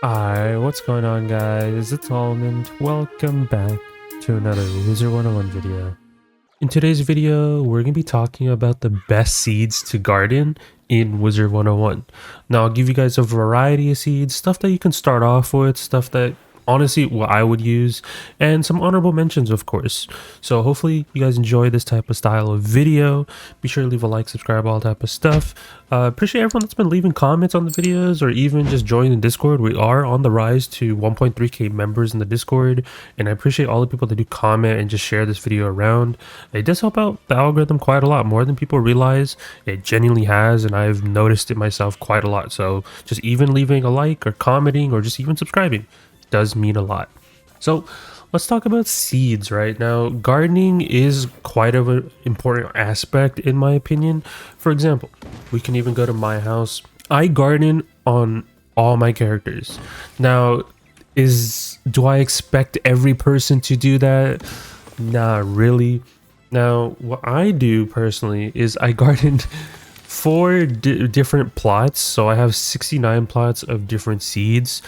Hi, what's going on guys? It's Almond. Welcome back to another Wizard101 video. In today's video, we're going to be talking about the best seeds to garden in Wizard101. Now, I'll give you guys a variety of seeds, stuff that you can start off with, stuff that honestly what I would use, and some honorable mentions, of course. So hopefully you guys enjoy this type of style of video. Be sure to leave a like, subscribe, all type of stuff. Appreciate everyone that's been leaving comments on the videos or even just joining the Discord. We are on the rise to 1.3k members in the Discord, and I appreciate all the people that do comment and just share this video around. It does help out the algorithm quite a lot, more than people realize. It genuinely has, and I've noticed it myself quite a lot. So just even leaving a like or commenting or just even subscribing does mean a lot. So let's talk about seeds right now. Gardening is quite of an important aspect in my opinion. For example, we can even go to my house. I garden on all my characters. Now, do I expect every person to do that? Not really. Now, what I do personally is I garden four different plots. So I have 69 plots of different seeds.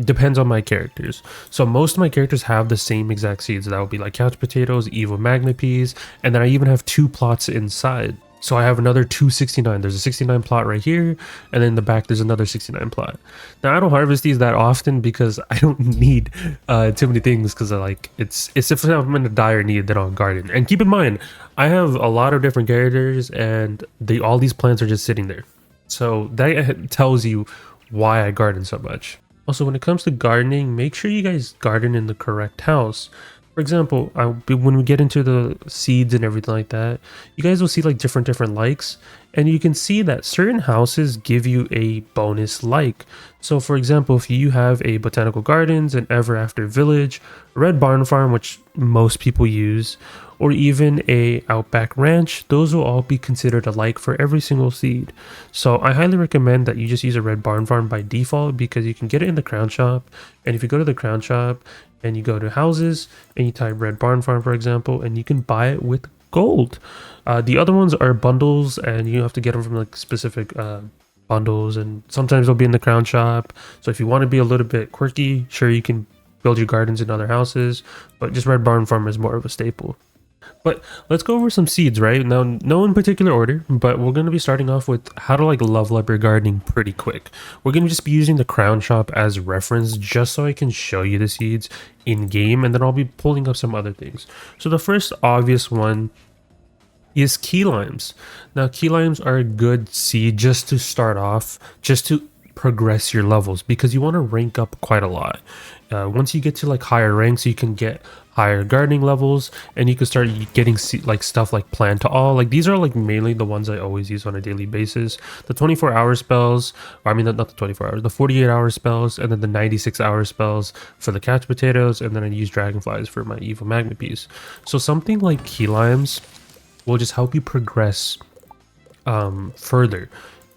Depends on my characters. So most of my characters have the same exact seeds. That would be like couch potatoes, evil magna peas, and then I even have two plots inside. So I have another 269. There's a 69 plot right here, and then in the back there's another 69 plot. Now I don't harvest these that often because I don't need too many things, because it's if I'm in a dire need, then I'll garden. And keep in mind, I have a lot of different characters, and all these plants are just sitting there. So that tells you why I garden so much. Also, when it comes to gardening, make sure you guys garden in the correct house. For example, when we get into the seeds and everything like that, you guys will see like different likes, and you can see that certain houses give you a bonus like. So for example, if you have a botanical gardens, an ever after village, red barn farm, which most people use, or even a outback ranch, those will all be considered a like for every single seed. So I highly recommend that you just use a red barn farm by default, because you can get it in the crown shop. And if you go to the crown shop and you go to houses and you type red barn farm, for example, and you can buy it with gold. The other ones are bundles, and you have to get them from like specific bundles, and sometimes they'll be in the crown shop. So if you want to be a little bit quirky, sure, you can build your gardens in other houses, but just red barn farm is more of a staple. But let's go over some seeds right now, no in particular order, but we're going to be starting off with how to like level up your gardening pretty quick. We're going to just be using the crown shop as reference just so I can show you the seeds in game, and then I'll be pulling up some other things. So the first obvious one is key limes. Now key limes are a good seed just to start off, just to progress your levels, because you want to rank up quite a lot. Once you get to like higher ranks, you can get higher gardening levels, and you can start getting like stuff like plant to all. Like these are like mainly the ones I always use on a daily basis. The 24-hour spells, or I mean not the 24 hours, the 48-hour spells, and then the 96-hour spells for the couch potatoes, and then I use dragonflies for my evil magna peas. So something like key limes will just help you progress further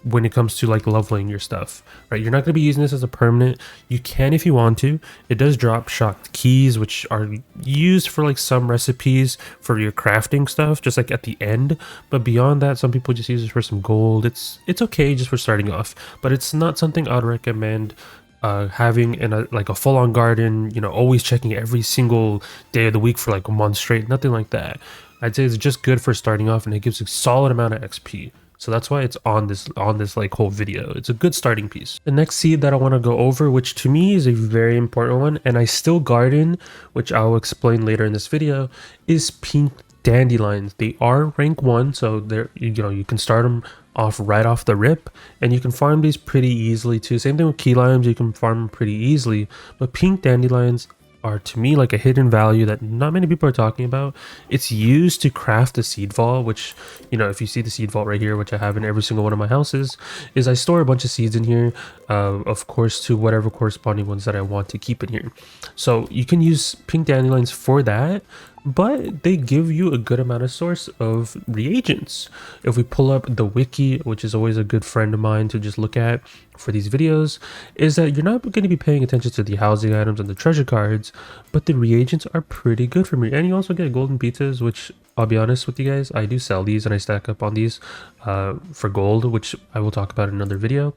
when it comes to like leveling your stuff, right? You're not going to be using this as a permanent. You can if you want to. It does drop shocked keys, which are used for like some recipes for your crafting stuff, just like at the end. But beyond that, some people just use it for some gold. It's okay just for starting off, but it's not something I'd recommend having in like a full-on garden, you know, always checking every single day of the week for like a month straight. Nothing like that. I'd say it's just good for starting off, and it gives a solid amount of XP. So that's why it's on this like whole video. It's a good starting piece. The next seed that I want to go over, which to me is a very important one, and I still garden, which I'll explain later in this video, is pink dandelions. They are rank 1, so they're, you know, you can start them off right off the rip, and you can farm these pretty easily too. Same thing with key limes, you can farm them pretty easily, but pink dandelions are to me like a hidden value that not many people are talking about. It's used to craft a seed vault, which, you know, if you see the seed vault right here, which I have in every single one of my houses, is I store a bunch of seeds in here, of course, to whatever corresponding ones that I want to keep in here. So you can use pink dandelions for that, but they give you a good amount of source of reagents. If we pull up the wiki, which is always a good friend of mine to just look at for these videos, is that you're not going to be paying attention to the housing items and the treasure cards, but the reagents are pretty good for me. And you also get golden pizzas, which I'll be honest with you guys, I do sell these and I stack up on these for gold, which I will talk about in another video.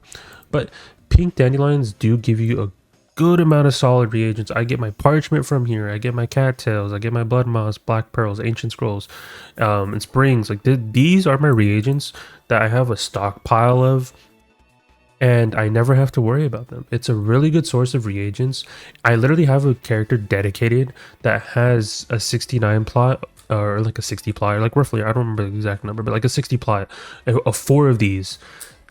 But pink dandelions do give you a good amount of solid reagents. I get my parchment from here, I get my cattails, I get my blood moss, black pearls, ancient scrolls, and springs. Like these are my reagents that I have a stockpile of, and I never have to worry about them. It's a really good source of reagents. I literally have a character dedicated that has a 69 plot, or like a 60 plot, or like roughly, I don't remember the exact number, but like a 60 plot of 4 of these,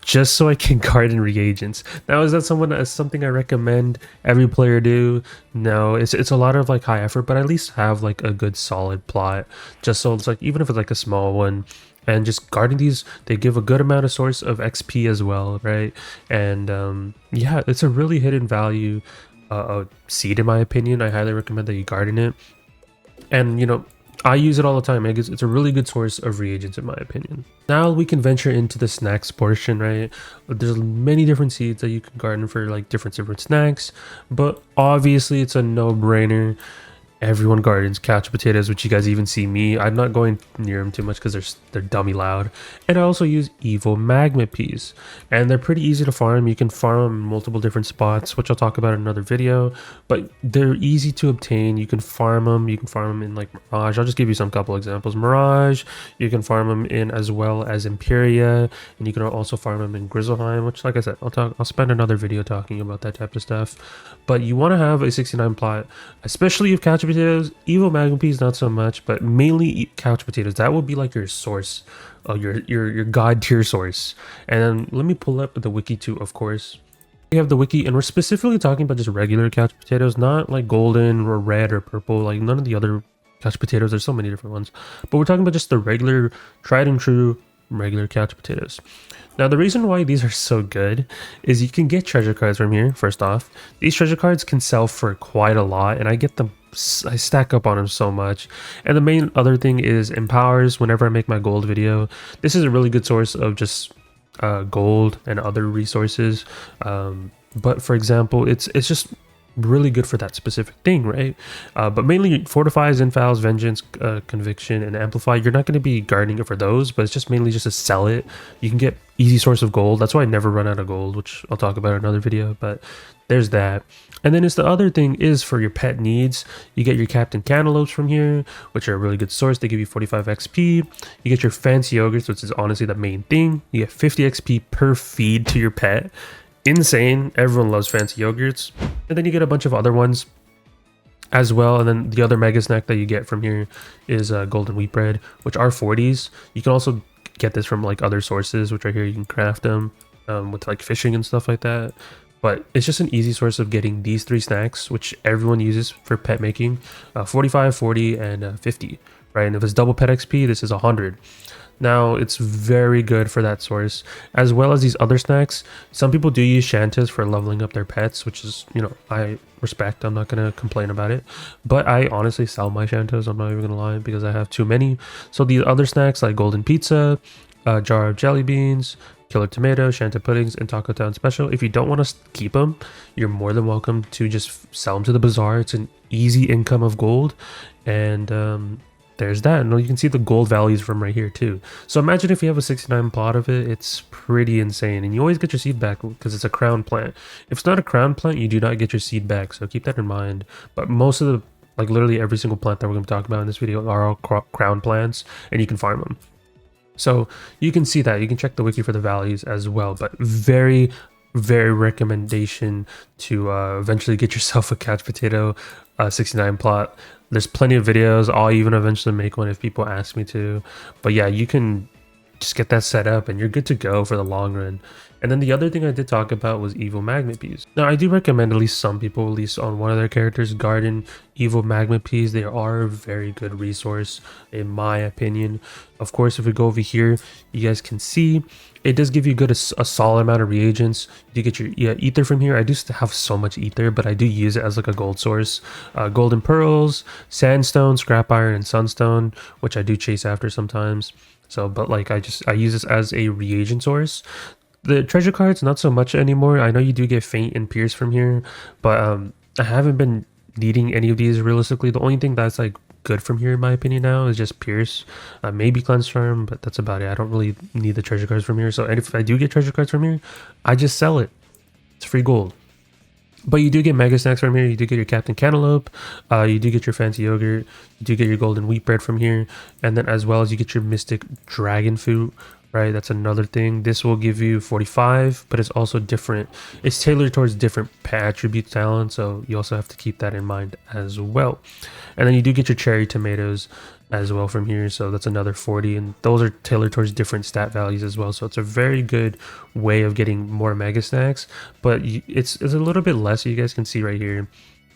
just so I can garden reagents. Now, is that something I recommend every player do? No, it's a lot of like high effort, but at least have like a good solid plot, just so it's like, even if it's like a small one, and just guarding these, they give a good amount of source of XP as well, right? And yeah, it's a really hidden value seed in my opinion. I highly recommend that you garden it, and you know, I use it all the time. It's a really good source of reagents in my opinion. Now we can venture into the snacks portion, right? There's many different seeds that you can garden for like different snacks, but obviously it's a no-brainer. Everyone gardens couch potatoes, which you guys even see me. I'm not going near them too much because they're dummy loud. And I also use evil magma peas, and they're pretty easy to farm. You can farm them in multiple different spots, which I'll talk about in another video, but they're easy to obtain. You can farm them. You can farm them in like Mirage. I'll just give you some couple examples. Mirage, you can farm them in, as well as Imperia, and you can also farm them in Grizzleheim, which, like I said, I'll spend another video talking about that type of stuff. But you want to have a 69 plot, especially if couch potatoes. Evil magma peas not so much, but mainly couch potatoes. That will be like your source, your god tier source. And then let me pull up the wiki too, of course. We have the wiki, and we're specifically talking about just regular couch potatoes, not like golden or red or purple, like none of the other couch potatoes. There's so many different ones, but we're talking about just the regular, tried and true regular couch potatoes. Now, the reason why these are so good is you can get treasure cards from here. First off, these treasure cards can sell for quite a lot, and I get them, I stack up on them so much. And the main other thing is empowers. Whenever I make my gold video, this is a really good source of just gold and other resources. But for example, it's just really good for that specific thing, right? But mainly fortifies, infouls, vengeance, conviction, and amplify. You're not going to be gardening it for those, but it's just mainly just to sell it. You can get easy source of gold. That's why I never run out of gold, which I'll talk about in another video. But there's that. And then it's the other thing is for your pet needs. You get your Captain Cantaloupes from here, which are a really good source. They give you 45 XP. You get your fancy yogurts, which is honestly the main thing. You get 50 XP per feed to your pet. Insane. Everyone loves fancy yogurts. And then you get a bunch of other ones as well. And then the other mega snack that you get from here is golden wheat bread, which are 40s. You can also get this from like other sources, which are here. You can craft them with like fishing and stuff like that. But it's just an easy source of getting these 3 snacks, which everyone uses for pet making. 45, 40, and 50, right? And if it's double pet XP, this is 100. Now, it's very good for that source, as well as these other snacks. Some people do use Shantas for leveling up their pets, which is, you know, I respect. I'm not going to complain about it. But I honestly sell my Shantas, I'm not even going to lie, because I have too many. So these other snacks like golden pizza, jar of jelly beans, killer tomato, Shanta puddings, and Taco Town special. If you don't want to keep them, you're more than welcome to just sell them to the bazaar. It's an easy income of gold. And there's that. And you can see the gold values from right here too. So imagine if you have a 69 plot of it, it's pretty insane. And you always get your seed back because it's a crown plant. If it's not a crown plant, you do not get your seed back. So keep that in mind. But most of the, like literally every single plant that we're going to talk about in this video are all crown plants, and you can farm them. So you can see that. You can check the wiki for the values as well. But very recommendation to eventually get yourself a couch potato 69 plot. There's plenty of videos. I'll even eventually make one if people ask me to. But yeah, you can just get that set up and you're good to go for the long run. And then the other thing I did talk about was evil magma peas. Now, I do recommend at least some people, at least on one of their characters, garden evil magma peas. They are a very good resource, in my opinion. Of course, if we go over here, you guys can see it does give you a solid amount of reagents. You get your ether from here. I do still have so much ether, but I do use it as like a gold source. Golden pearls, sandstone, scrap iron, and sunstone, which I do chase after sometimes. So, but like I use this as a reagent source. The treasure cards, not so much anymore. I know you do get faint and pierce from here, but I haven't been needing any of these realistically. The only thing that's like good from here in my opinion now is just pierce, maybe cleanse charm, but that's about it. I don't really need the treasure cards from here. So, and if I do get treasure cards from here, I just sell it. It's free gold. But you do get mega snacks from here. You do get your Captain Cantaloupe. You do get your fancy yogurt. You do get your golden wheat bread from here. And then as well as you get your mystic dragon fruit, right? That's another thing. This will give you 45, but it's also different. It's tailored towards different attribute talents. So you also have to keep that in mind as well. And then you do get your cherry tomatoes as well from here, so that's another 40, and those are tailored towards different stat values as well. So it's a very good way of getting more mega snacks, but it's a little bit less. So you guys can see right here,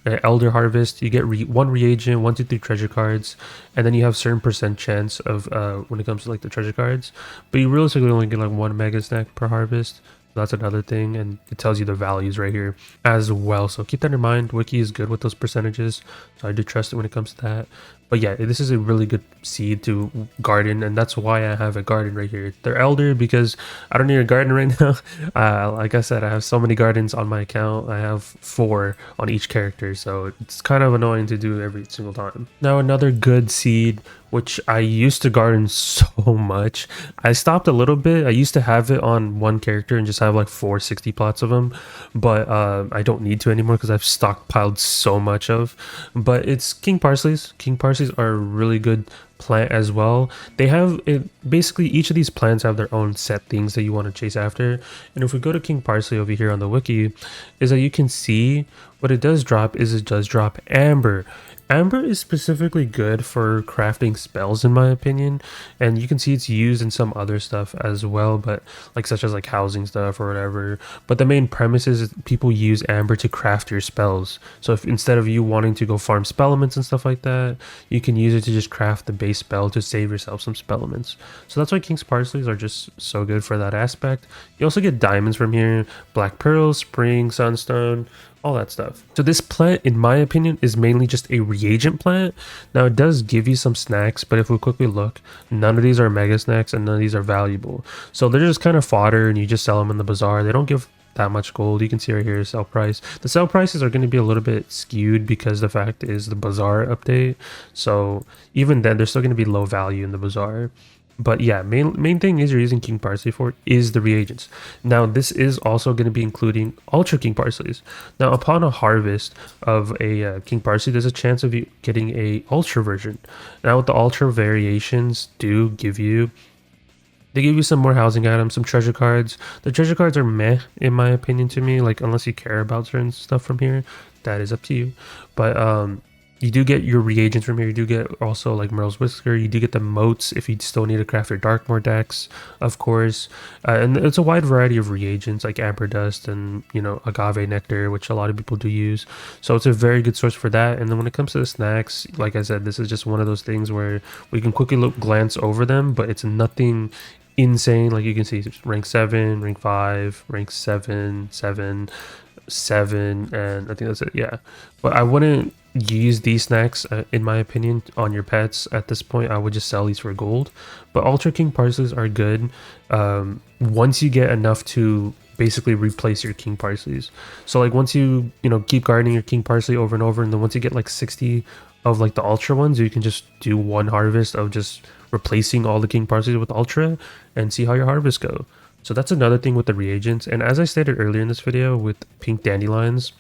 Elder Harvest, you get one reagent, 1 2 3 treasure cards, and then you have certain percent chance of when it comes to like the treasure cards, but you realistically only get like 1 mega snack per harvest. That's another thing, and it tells you the values right here as well. So keep that in mind. Wiki is good with those percentages, so I do trust it when it comes to that. But yeah, this is a really good seed to garden, and that's why I have a garden right here. They're elder because I don't need a garden right now. Like I said, I have so many gardens on my account. I have 4 on each character, so it's kind of annoying to do every single time. Now another good seed, which I used to garden so much. I stopped a little bit. I used to have it on one character and just have like 460 plots of them, but I don't need to anymore because I've stockpiled so much of. But it's King Parsleys. King Parsleys are a really good plant as well. They have it, basically each of these plants have their own set things that you want to chase after. And if we go to King Parsley over here on the wiki, is that you can see what it does drop is it does drop amber. Amber is specifically good for crafting spells in my opinion, and you can see it's used in some other stuff as well, but like such as like housing stuff or whatever. But the main premise is people use amber to craft your spells. So if instead of you wanting to go farm spell elements and stuff like that, you can use it to just craft the base spell to save yourself some spell elements. So that's why King's Parsleys are just so good for that aspect. You also get diamonds from here, black pearls, spring, sunstone, all that stuff. So this plant, in my opinion, is mainly just a reagent plant. Now it does give you some snacks, but if we quickly look, none of these are mega snacks and none of these are valuable. So they're just kind of fodder and you just sell them in the bazaar. They don't give that much gold. You can see right here sell price. The sell prices are going to be a little bit skewed because the fact is the bazaar update. So even then they're still going to be low value in the bazaar. But yeah, main thing is you're using King Parsley for is the reagents. Now this is also going to be including Ultra King Parsleys. Now upon a harvest of a King Parsley, there's a chance of you getting a Ultra version. Now what the Ultra variations do give you, they give you some more housing items, some treasure cards. The treasure cards are meh in my opinion to me, like unless you care about certain stuff from here, that is up to you. But you do get your reagents from here. You do get also like Merle's Whisker. You do get the moats if you still need to craft your Darkmoor decks, of course. And it's a wide variety of reagents like Amber Dust and, you know, Agave Nectar, which a lot of people do use. So it's a very good source for that. And then when it comes to the snacks, like I said, this is just one of those things where we can quickly glance over them, but it's nothing insane. Like you can see rank 7, rank 5, rank 7, 7, 7, and I think that's it. Yeah. But I wouldn't use these snacks in my opinion on your pets at this point. I would just sell these for gold. But Ultra King Parsleys are good once you get enough to basically replace your King Parsleys. So like once you keep gardening your King Parsley over and over, and then once you get like 60 of like the Ultra ones, you can just do one harvest of just replacing all the King Parsleys with Ultra and see how your harvests go. So that's another thing with the reagents. And as I stated earlier in this video with pink dandelions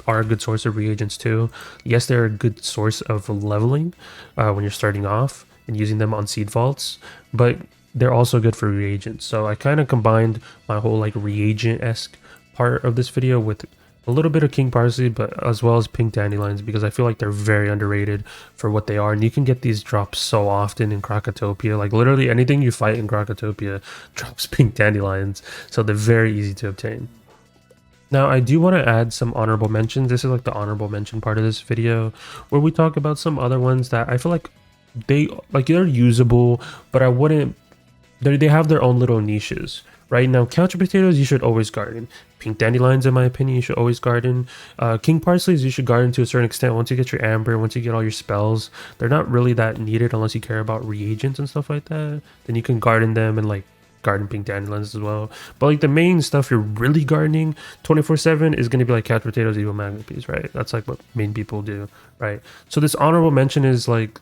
are a good source of reagents too. Yes, they're a good source of leveling when you're starting off and using them on seed vaults, but they're also good for reagents. So I kind of combined my whole like reagent-esque part of this video with a little bit of King Parsley, but as well as pink dandelions, because I feel like they're very underrated for what they are. And you can get these drops so often in Krakatopia. Like literally anything you fight in Krakatopia drops pink dandelions, so they're very easy to obtain. Now, I do want to add some honorable mentions. This is like the honorable mention part of this video, where we talk about some other ones that I feel like they're usable, but I wouldn't. They have their own little niches. Right now, couch potatoes you should always garden. Pink dandelions, in my opinion, you should always garden. King Parsleys you should garden to a certain extent. Once you get your amber, once you get all your spells, they're not really that needed unless you care about reagents and stuff like that. Then you can garden them and like garden pink dandelions as well. But like the main stuff you're really gardening 24/7 is going to be like couch potatoes, evil magnet peas, right? That's like what main people do, right? So this honorable mention is like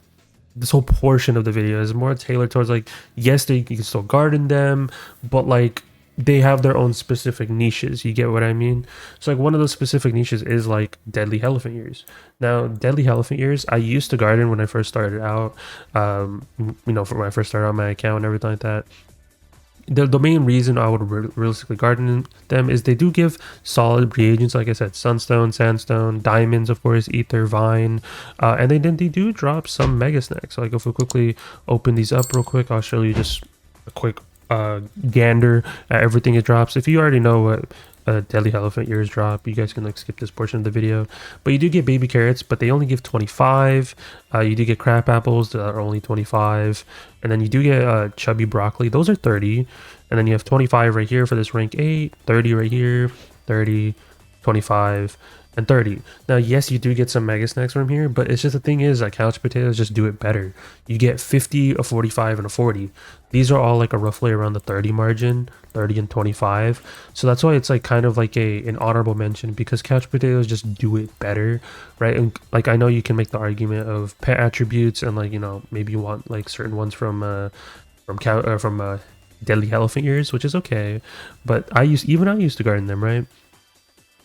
this whole portion of the video is more tailored towards like, yes, you can still garden them, but like they have their own specific niches. You get what I mean? So like one of those specific niches is like deadly elephant ears. Now, deadly elephant ears, I used to garden when I first started out. You know, for when I first started on my account and everything like that. The main reason I would realistically garden them is they do give solid reagents, like I said, sunstone, sandstone, diamonds, of course, ether, vine, and they do drop some mega snacks. So like if we quickly open these up real quick, I'll show you just a quick gander at everything it drops. If you already know what deadly elephant ears drop, you guys can like skip this portion of the video, but you do get baby carrots, but they only give 25. You do get crab apples that are only 25, and then you do get chubby broccoli, those are 30, and then you have 25 right here for this rank 8, 30 right here, 30, 25, and 30. Now, yes, you do get some mega snacks from here, but it's just the thing is, like, couch potatoes just do it better. You get 50, a 45, and a 40. These are all like a roughly around the 30 margin, 30 and 25. So that's why it's like kind of like an honorable mention, because couch potatoes just do it better, right? And like I know you can make the argument of pet attributes, and like, you know, maybe you want like certain ones from deadly elephant ears, which is okay, but I used to garden them, right?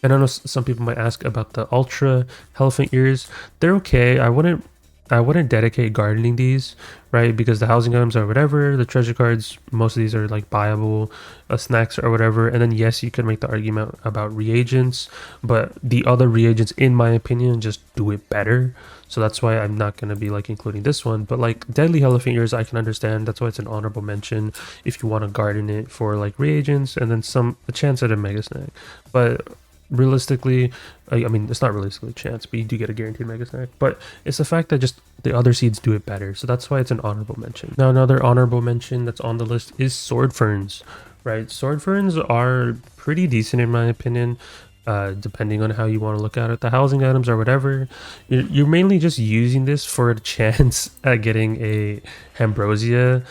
And I know some people might ask about the ultra elephant ears. They're okay. I wouldn't dedicate gardening these, right? Because the housing items or whatever, the treasure cards, most of these are like buyable snacks or whatever. And then yes, you could make the argument about reagents, but the other reagents, in my opinion, just do it better. So that's why I'm not going to be like including this one. But like deadly elephant ears, I can understand. That's why it's an honorable mention if you want to garden it for like reagents and then a chance at a mega snack. But realistically, I mean, it's not realistically a chance, but you do get a guaranteed mega snack. But it's the fact that just the other seeds do it better, so that's why it's an honorable mention. Now, another honorable mention that's on the list is sword ferns, right? Sword ferns are pretty decent in my opinion, depending on how you want to look at it. The housing items or whatever, you're mainly just using this for a chance at getting a ambrosia.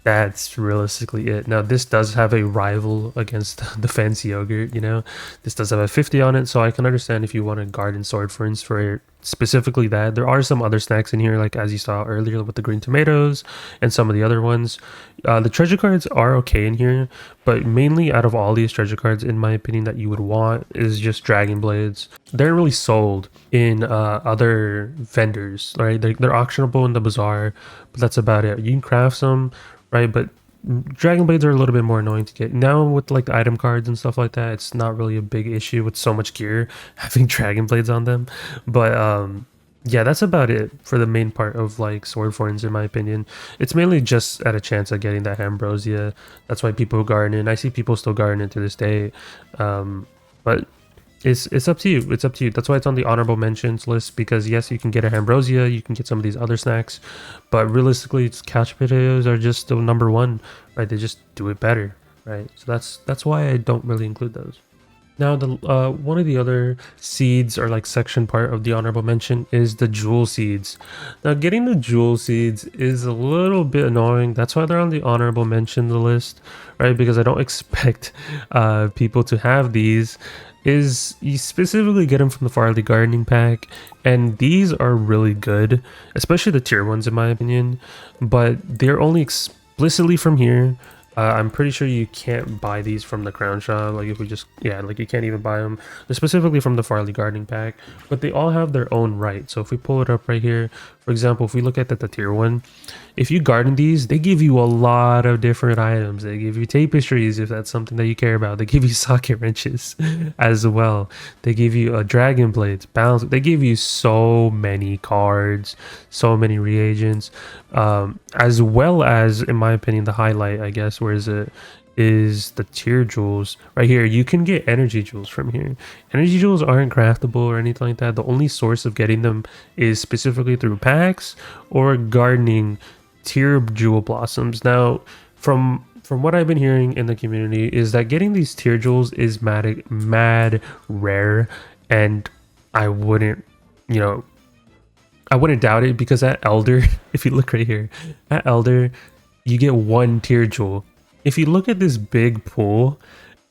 That's realistically it. Now, this does have a rival against the fancy yogurt, you know. This does have a 50 on it, so I can understand if you want to garden sword ferns for specifically that. There are some other snacks in here, like as you saw earlier with the green tomatoes and some of the other ones. The treasure cards are okay in here, but mainly out of all these treasure cards, in my opinion, that you would want is just dragon blades. They're really sold in other vendors, right? They're auctionable in the bazaar, but that's about it. You can craft some, right? But dragon blades are a little bit more annoying to get. Now with like the item cards and stuff like that, it's not really a big issue with so much gear having dragon blades on them. But yeah, that's about it for the main part of like sword ferns, in my opinion. It's mainly just at a chance of getting that ambrosia. That's why people garden it. I see people still garden it to this day. But it's up to you. It's up to you. That's why it's on the honorable mentions list, because yes, you can get a ambrosia, you can get some of these other snacks, but realistically, couch potatoes are just the number one, right? They just do it better, right? So that's why I don't really include those. Now, the one of the other seeds or like section part of the honorable mention is the jewel seeds. Now, getting the jewel seeds is a little bit annoying. That's why they're on the honorable mention list, right? Because I don't expect people to have these. Is you specifically get them from the Farley Gardening Pack, and these are really good, especially the tier ones in my opinion, but they're only explicitly from here. I'm pretty sure you can't buy these from the Crown Shop. Like if we just, yeah, like you can't even buy them. They're specifically from the Farley Gardening Pack, but they all have their own right. So if we pull it up right here, for example, if we look at the tier one, if you garden these, they give you a lot of different items. They give you tapestries if that's something that you care about. They give you socket wrenches as well. They give you dragon blades, balance. They give you so many cards, so many reagents, as well as, in my opinion, the highlight, I guess, where is it? Is the tier jewels right here. You can get energy jewels from here. Energy jewels aren't craftable or anything like that. The only source of getting them is specifically through packs or gardening tier jewel blossoms. Now, from what I've been hearing in the community is that getting these tier jewels is mad rare, and I wouldn't, you know, I wouldn't doubt it, because at Elder, if you look right here, at Elder, you get one tier jewel. If you look at this big pool,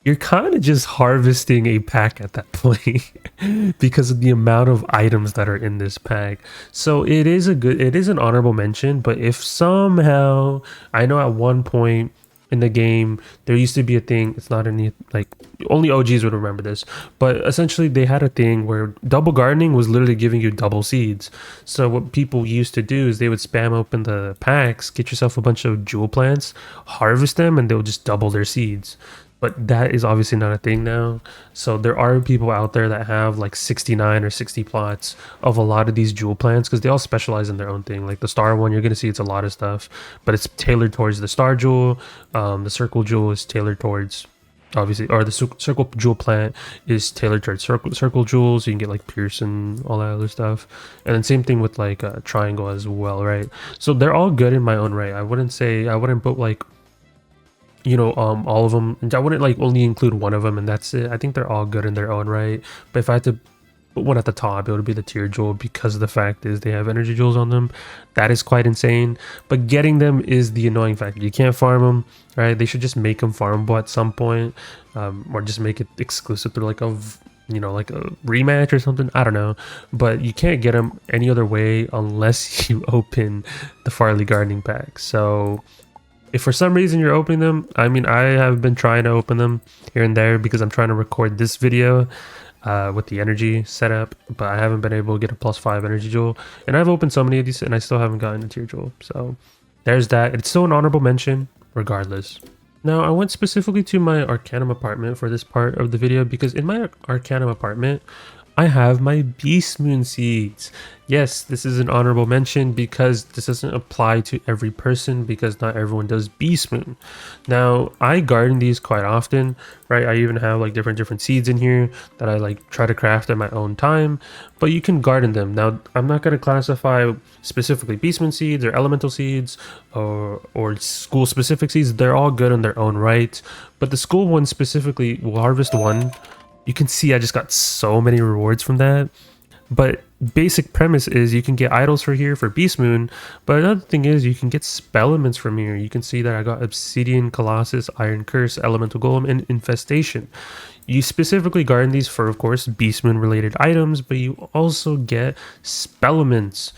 you're kind of just harvesting a pack at that point because of the amount of items that are in this pack. So it is an honorable mention, but if somehow, I know at one point in the game, there used to be a thing. It's not any like only OGs would remember this, but essentially they had a thing where double gardening was literally giving you double seeds. So what people used to do is they would spam open the packs, get yourself a bunch of jewel plants, harvest them, and they'll just double their seeds. But that is obviously not a thing now. So there are people out there that have like 69 or 60 plots of a lot of these jewel plants because they all specialize in their own thing. Like the star one, you're going to see it's a lot of stuff, but it's tailored towards the star jewel. The circle jewel is tailored towards obviously, or the circle jewel plant is tailored towards circle jewels. So you can get like Pearson, all that other stuff. And then same thing with like triangle as well, right? So they're all good in my own right. I wouldn't put like, you know, all of them. I wouldn't like only include one of them and that's it. I think they're all good in their own right. But if I had to put one at the top, it would be the tier jewel because the fact is they have energy jewels on them. That is quite insane. But getting them is the annoying factor. You can't farm them, right? They should just make them farmable at some point, or just make it exclusive through like a, you know, like a rematch or something. I don't know, but you can't get them any other way unless you open the Farley gardening pack. So if for some reason you're opening them, I mean, I have been trying to open them here and there because I'm trying to record this video with the energy setup, but I haven't been able to get a +5 energy jewel. And I've opened so many of these and I still haven't gotten a tier jewel. So there's that. It's still an honorable mention regardless. Now, I went specifically to my Arcanum apartment for this part of the video because in my Arcanum apartment, I have my Beast Moon seeds. Yes, this is an honorable mention because this doesn't apply to every person because not everyone does Beast Moon. Now, I garden these quite often, right? I even have like different seeds in here that I like try to craft at my own time, but you can garden them. Now, I'm not going to classify specifically Beast Moon seeds or elemental seeds or school specific seeds. They're all good in their own right, but the school one specifically will harvest one. You can see I just got so many rewards from that. But basic premise is you can get idols for here for Beast Moon. But another thing is you can get spell elements from here. You can see that I got Obsidian, Colossus, Iron Curse, Elemental Golem, and Infestation. You specifically garden these for, of course, Beast Moon related items, but you also get spell elements.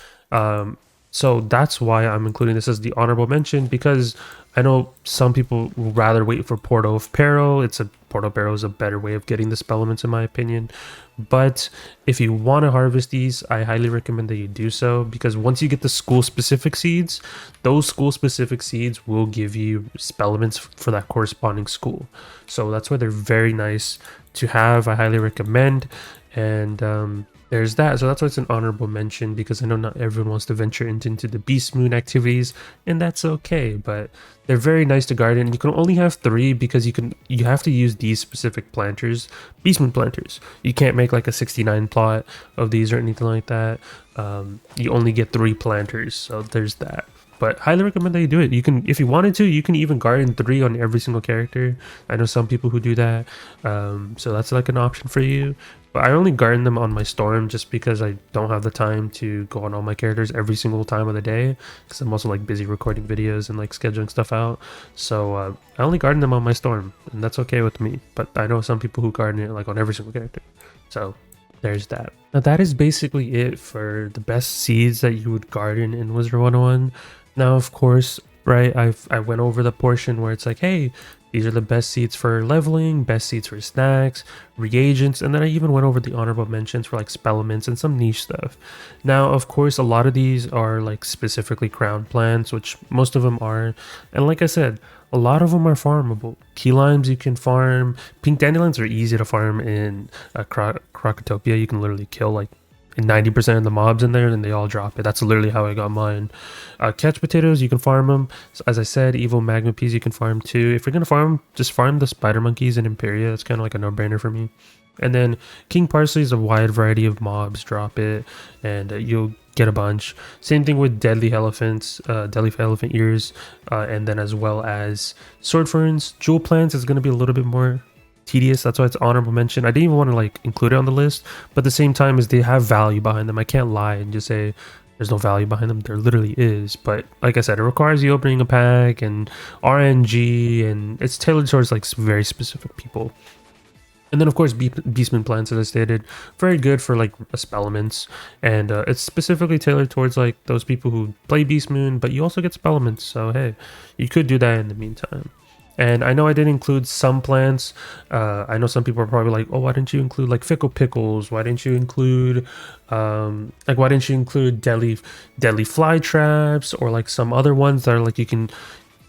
So that's why I'm including this as the honorable mention, because I know some people would rather wait for Portal of Peril. Portal of Peril is a better way of getting the spell elements in my opinion. But if you want to harvest these, I highly recommend that you do so, because once you get the school specific seeds, those school specific seeds will give you spell elements for that corresponding school. So that's why they're very nice to have. I highly recommend. And there's that. So that's why it's an honorable mention, because I know not everyone wants to venture into the Beast Moon activities, and that's okay, but they're very nice to garden. You can only have 3 because you have to use these specific planters, Beast Moon planters. You can't make like a 69 plot of these or anything like that. You only get 3 planters, so there's that. But highly recommend that you do it. You can, if you wanted to, you can even garden 3 on every single character. I know some people who do that, so that's like an option for you. But I only garden them on my Storm just because I don't have the time to go on all my characters every single time of the day, because I'm also like busy recording videos and like scheduling stuff out. So I only garden them on my Storm, and that's okay with me. But I know some people who garden it like on every single character. So there's that. Now that is basically it for the best seeds that you would garden in Wizard101. Now, of course, right, I went over the portion where it's like, hey, these are the best seeds for leveling, best seeds for snacks, reagents, and then I even went over the honorable mentions for like spell elements and some niche stuff. Now, of course, a lot of these are like specifically crown plants, which most of them are. And like I said, a lot of them are farmable. Key limes you can farm. Pink dandelions are easy to farm in Crocotopia. You can literally kill like 90% of the mobs in there and they all drop it. That's literally how I got mine. Catch potatoes, you can farm them. So as I said, evil magma peas you can farm too. If you're gonna farm, just farm the spider monkeys and Imperia. That's kind of like a no-brainer for me. And then king parsley is a wide variety of mobs drop it, and you'll get a bunch. Same thing with deadly elephants, deadly elephant ears, and then as well as sword ferns. Jewel plants is going to be a little bit more tedious. That's why it's honorable mention. I didn't even want to like include it on the list, but at the same time is they have value behind them. I can't lie and just say there's no value behind them. There literally is. But like I said, it requires you opening a pack and RNG, and it's tailored towards like very specific people. And then of course Beastman plants, as I stated, very good for like spell elements, and it's specifically tailored towards like those people who play Beast Moon, but you also get spell elements. So hey, you could do that in the meantime. And I know I didn't include some plants. I know some people are probably like, oh, why didn't you include like fickle pickles? Why didn't you include why didn't you include deadly fly traps, or like some other ones that are like you can,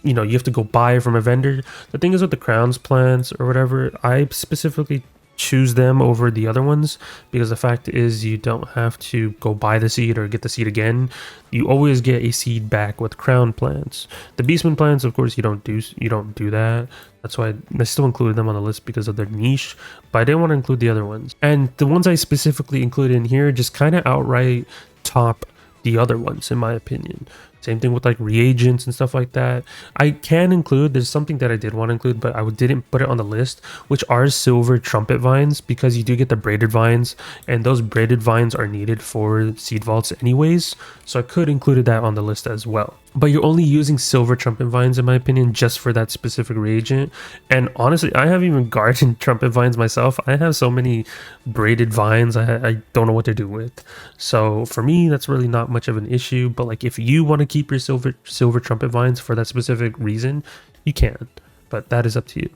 you know, you have to go buy from a vendor. The thing is with the crowns plants or whatever, I specifically choose them over the other ones because the fact is you don't have to go buy the seed or get the seed again. You always get a seed back with crown plants. The beastman plants, of course, you don't do that. That's why I still included them on the list because of their niche, but I didn't want to include the other ones. And the ones I specifically included in here just kind of outright top the other ones in my opinion. Same thing with like reagents and stuff like that. I can include, there's something that I did want to include, but I didn't put it on the list, which are silver trumpet vines, because you do get the braided vines, and those braided vines are needed for seed vaults anyways. So I could include that on the list as well. But you're only using silver trumpet vines, in my opinion, just for that specific reagent. And honestly, I haven't even gardened trumpet vines myself. I have so many braided vines, I don't know what to do with. So for me, that's really not much of an issue. But like if you want to keep your silver trumpet vines for that specific reason, you can. But that is up to you.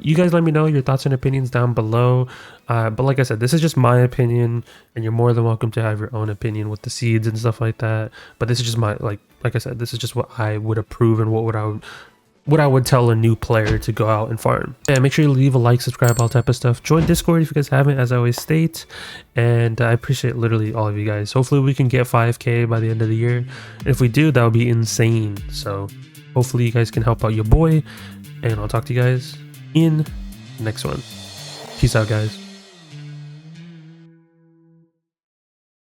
You guys let me know your thoughts and opinions down below. But like I said, this is just my opinion, and you're more than welcome to have your own opinion with the seeds and stuff like that. But this is just my, like I said, this is just what I would approve and what I would tell a new player to go out and farm. And make sure you leave a like, subscribe, all type of stuff. Join Discord if you guys haven't, as I always state. And I appreciate literally all of you guys. Hopefully we can get 5K by the end of the year. And if we do, that would be insane. So hopefully you guys can help out your boy, and I'll talk to you guys in the next one. Peace out, guys.